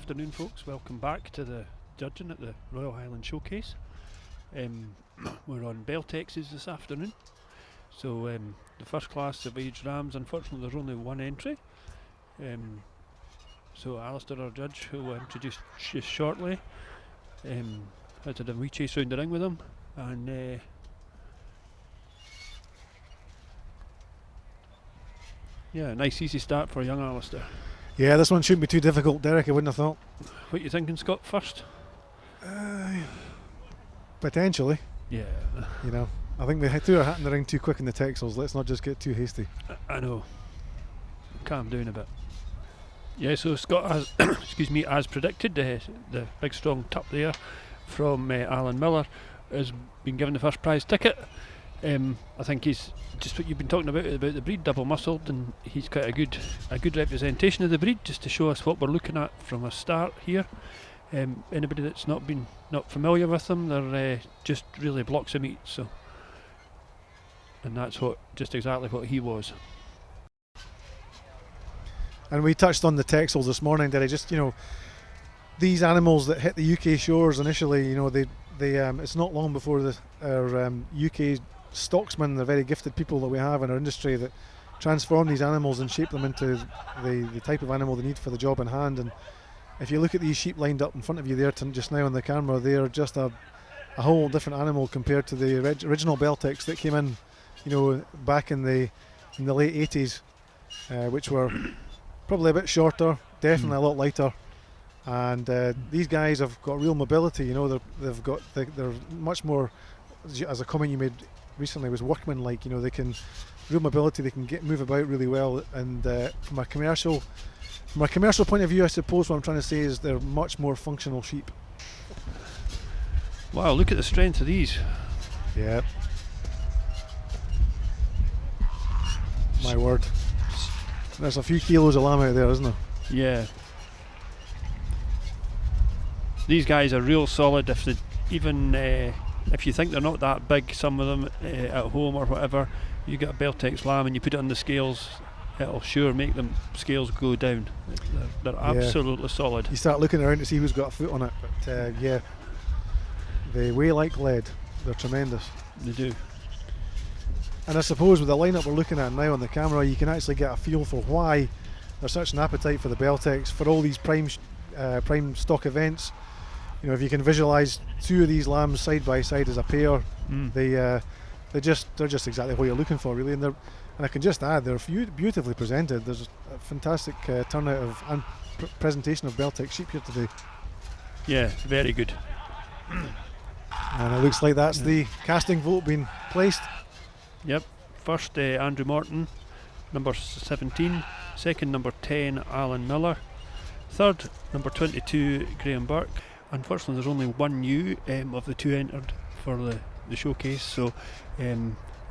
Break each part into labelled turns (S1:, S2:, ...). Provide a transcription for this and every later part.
S1: afternoon, folks. Welcome back to the judging at the Royal Highland Showcase. We're on Beltexes this afternoon. So the first class of age rams, unfortunately there's only one entry. So Alistair, our judge, who we'll introduce just shortly, had a wee chase round the ring with him, and yeah, nice easy start for young Alistair.
S2: Yeah, this one shouldn't be too difficult, Derek, I wouldn't have thought.
S1: What you thinking, Scott, first?
S2: Potentially.
S1: Yeah.
S2: You know, I think they threw our hat in the ring too quick in the Texels. Let's not just get too hasty.
S1: I know. Calm down a bit. Yeah, so Scott has, excuse me, as predicted, the big strong tup there from Alan Miller has been given the first prize ticket. I think he's just what you've been talking about the breed, double muscled, and he's got a good representation of the breed, just to show us what we're looking at from a start here. Anybody that's not familiar with them, they're just really blocks of meat. So, and that's just exactly what he was.
S2: And we touched on the Texels this morning, did I? Just, these animals that hit the UK shores initially, they it's not long before our UK stocksmen, the very gifted people that we have in our industry, that transform these animals and shape them into the type of animal they need for the job in hand. And if you look at these sheep lined up in front of you there just now on the camera, they are just a whole different animal compared to the original Beltex that came in, back in the late 80s, which were probably a bit shorter, definitely a lot lighter. And these guys have got real mobility. They're much more, as a comment you made recently, was workman-like. They can real mobility. They can move about really well. And from a commercial point of view, I suppose what I'm trying to say is they're much more functional sheep.
S1: Wow! Look at the strength of these.
S2: Yeah. My word. There's a few kilos of lamb out there, isn't there?
S1: Yeah. These guys are real solid. If you think they're not that big, some of them at home or whatever, you get a Beltex lamb and you put it on the scales, it'll sure make them scales go down. They're absolutely solid.
S2: You start looking around to see who's got a foot on it, but yeah, they weigh like lead. They're tremendous.
S1: They do.
S2: And I suppose with the lineup we're looking at now on the camera, you can actually get a feel for why there's such an appetite for the Beltex, for all these prime stock events. If you can visualise two of these lambs side by side as a pair, they're just exactly what you're looking for, really. And I can just add, they're beautifully presented. There's a fantastic turnout and presentation of Beltex sheep here today.
S1: Yeah, very good.
S2: And it looks like that's the casting vote being placed.
S1: Yep. First, Andrew Morton, number 17. Second, number 10, Alan Miller. Third, number 22, Graham Burke. Unfortunately, there's only one ewe of the two entered for the showcase, so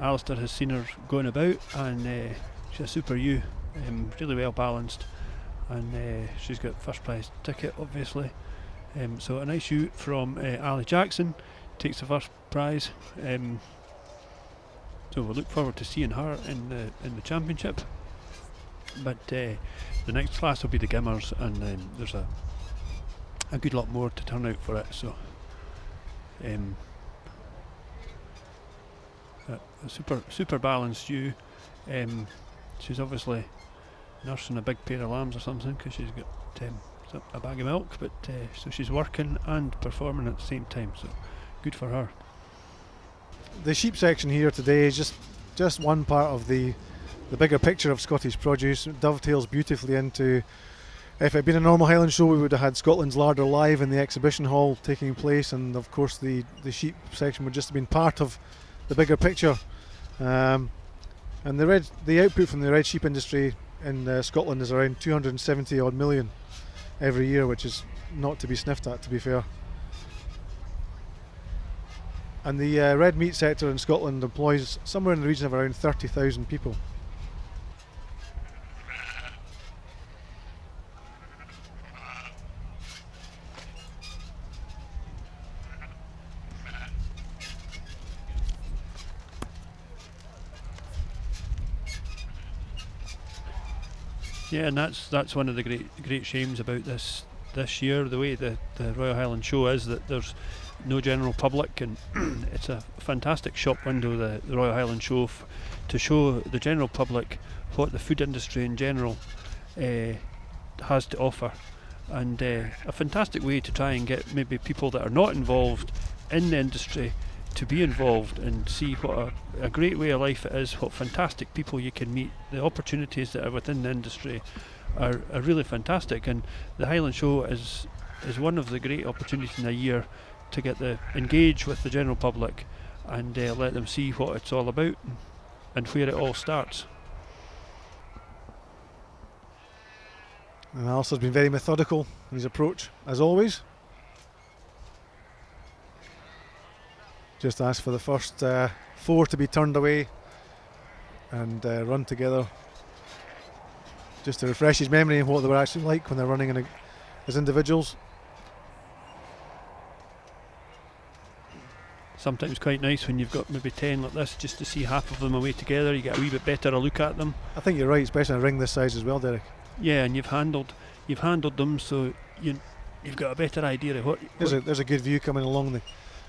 S1: Alistair has seen her going about, and she's a super ewe, really well balanced, and she's got first prize ticket, obviously. So a nice ewe from Ali Jackson takes the first prize. So we'll look forward to seeing her in the championship. But the next class will be the Gimmers, and then there's a good lot more to turn out for it. So a super balanced ewe. She's obviously nursing a big pair of lambs or something, because she's got a bag of milk, but so she's working and performing at the same time, so good for her.
S2: The sheep section here today is just one part of the bigger picture of Scottish produce. It dovetails beautifully into, if it had been a normal Highland show, we would have had Scotland's larder live in the exhibition hall taking place, and of course the sheep section would just have been part of the bigger picture. And the output from the red sheep industry in Scotland is around 270 odd million every year, which is not to be sniffed at, to be fair. And the red meat sector in Scotland employs somewhere in the region of around 30,000 people.
S1: Yeah, and that's one of the great shames about this this year, the way the Royal Highland show is, that there's no general public, and it's a fantastic shop window, the Royal Highland show, to show the general public what the food industry in general has to offer, and a fantastic way to try and get maybe people that are not involved in the industry to be involved and see what a great way of life it is, what fantastic people you can meet, the opportunities that are within the industry are really fantastic. And the Highland Show is one of the great opportunities in a year to engage with the general public and let them see what it's all about and where it all starts.
S2: And Alistair's been very methodical in his approach, as always. Just asked for the first 4 to be turned away and run together, just to refresh his memory of what they were actually like when they're running as individuals.
S1: Sometimes quite nice when you've got maybe 10 like this, just to see half of them away together. You get a wee bit better a look at them.
S2: I think you're right, especially in a ring this size as well, Derek.
S1: Yeah, and you've handled them, so you've got a better idea of what.
S2: There's a good view coming along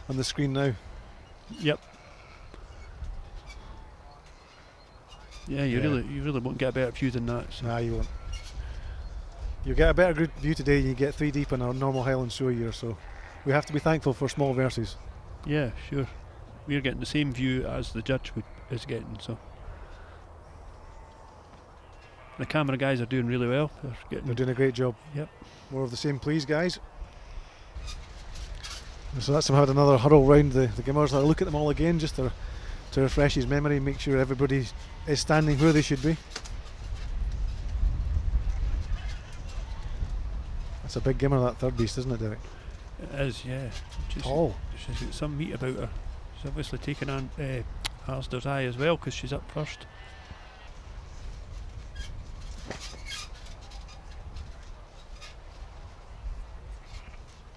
S2: on the screen now.
S1: Yep. Yeah, you really won't get a better view than that. So.
S2: Nah, you won't. You'll get a better good view today than you get 3 deep in our normal Highland show year, so we have to be thankful for small verses.
S1: Yeah, sure. We're getting the same view as the judge is getting, so. The camera guys are doing really well.
S2: They're doing a great job.
S1: Yep.
S2: More of the same, please, guys. So let's have had another huddle round the Gimmers. I'll look at them all again just to refresh his memory, make sure everybody is standing where they should be. That's a big Gimmer, that third beast, isn't it, Derek?
S1: It is, yeah.
S2: Tall.
S1: She's got some meat about her. She's obviously taken on Alistair's eye as well, because she's up first.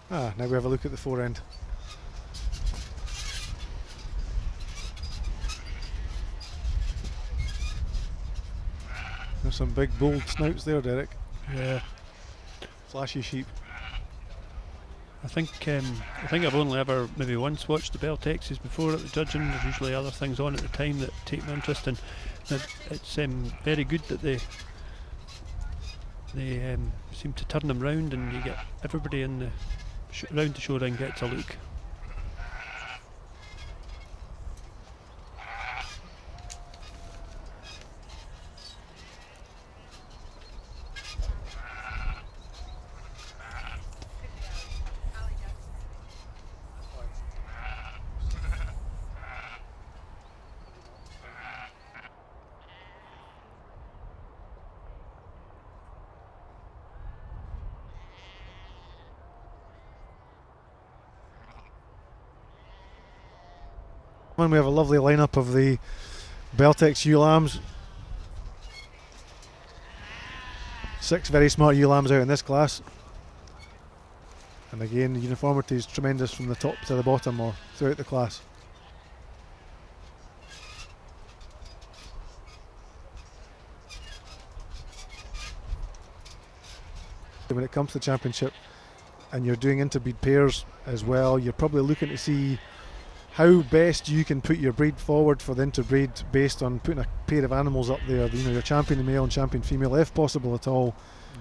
S2: Now we have a look at the fore end. There's some big bold snouts there, Derek.
S1: Yeah.
S2: Flashy sheep.
S1: I think I've only ever maybe once watched the Beltexes before at the judging. There's usually other things on at the time that take my interest, and it's very good that they seem to turn them round, and you get everybody in the round the show ring gets a look.
S2: And we have a lovely lineup of the Beltex ewe lambs. 6 very smart ewe lambs out in this class. And again, the uniformity is tremendous from the top to the bottom or throughout the class. When it comes to the championship and you're doing interbreed pairs as well, you're probably looking to see how best you can put your breed forward for the interbreed based on putting a pair of animals up there. Your champion male and champion female, if possible at all,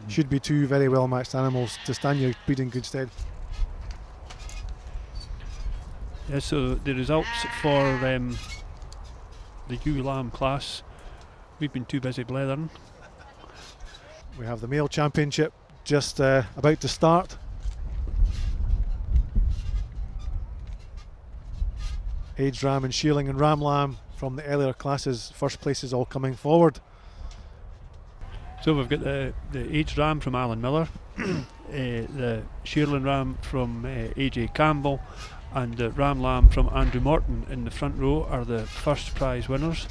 S2: should be 2 very well matched animals to stand your breed in good stead.
S1: Yeah, so the results for the ewe lamb class, we've been too busy blethering.
S2: We have the male championship just about to start. Aged ram and shearling and ram lamb from the earlier classes, first places all coming forward.
S1: So we've got the aged ram from Alan Miller, the shearling ram from AJ Campbell, and the ram lamb from Andrew Morton in the front row are the first prize winners.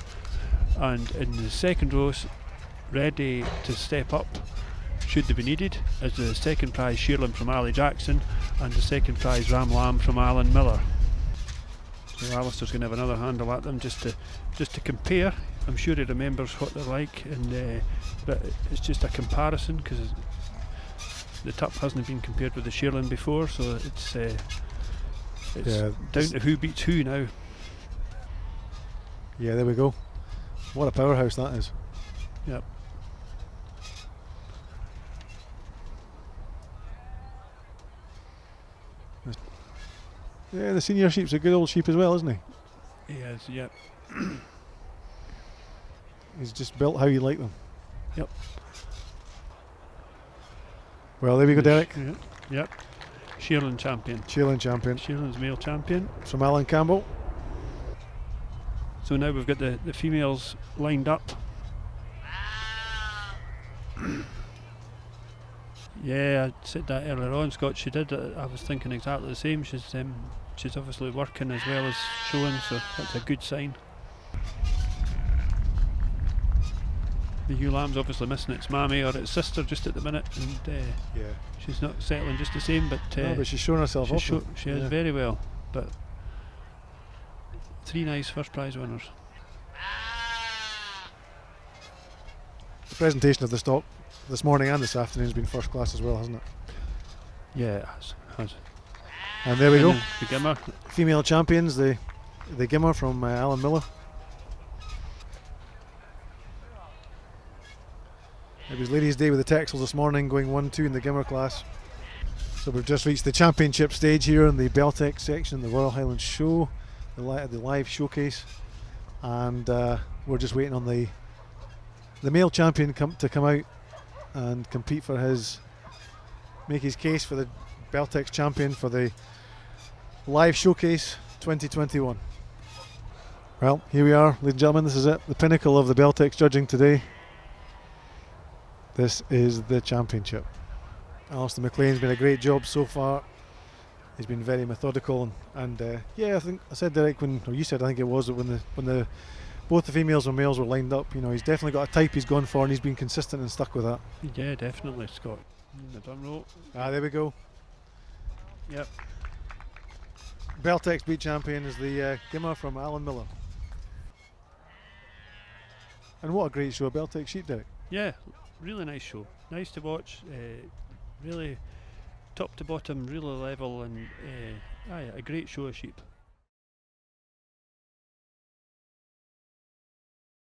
S1: And in the second row, ready to step up should they be needed, is the second prize shearling from Ali Jackson and the second prize ram lamb from Alan Miller. So Alistair's going to have another handle at them just to compare. I'm sure he remembers what they're like, and but it's just a comparison, because the tup hasn't been compared with the shearling before, so it's down to who beats who now.
S2: Yeah, there we go. What a powerhouse that is.
S1: Yep.
S2: Yeah, the senior sheep's a good old sheep as well, isn't he?
S1: He is, yep.
S2: He's just built how you like them.
S1: Yep.
S2: Well, there we go, Derek.
S1: Yep. Shearling champion.
S2: Shearling champion.
S1: Shearling's male champion.
S2: From Alan Campbell.
S1: So now we've got the females lined up. Yeah, I said that earlier on, Scott. She did. I was thinking exactly the same. She's obviously working as well as showing, so that's a good sign. The ewe lamb's obviously missing its mammy or its sister just at the minute, and
S2: Yeah.
S1: she's not settling just the same. But
S2: No, but she's showing herself off.
S1: She is very well. But 3 nice first prize winners.
S2: The presentation of the stock this morning and this afternoon has been first class as well, hasn't it?
S1: Yeah, it has.
S2: And there we go.
S1: The Gimmer.
S2: Female champions, the Gimmer from Alan Miller. It was Ladies' Day with the Texels this morning, going 1-2 in the Gimmer class. So we've just reached the championship stage here in the Beltex section, the Royal Highland Show, the live showcase, and we're just waiting on the male champion to come out and compete for make his case for the Beltex champion for the live showcase 2021. Well, here we are, ladies and gentlemen. This is it, the pinnacle of the Beltex judging today. This is the championship. Alistair McLean's been a great job so far. He's been very methodical and yeah, I think I said, Derek, you said, I think it was, that when both the females and males were lined up, he's definitely got a type he's gone for, and he's been consistent and stuck with that.
S1: Yeah, definitely, Scott. The drum roll.
S2: There we go.
S1: Yep.
S2: Beltex beat champion is the Gimmer from Alan Miller. And what a great show, Beltex sheep, Derek.
S1: Yeah, really nice show. Nice to watch. Really top to bottom, really level, and a great show of sheep.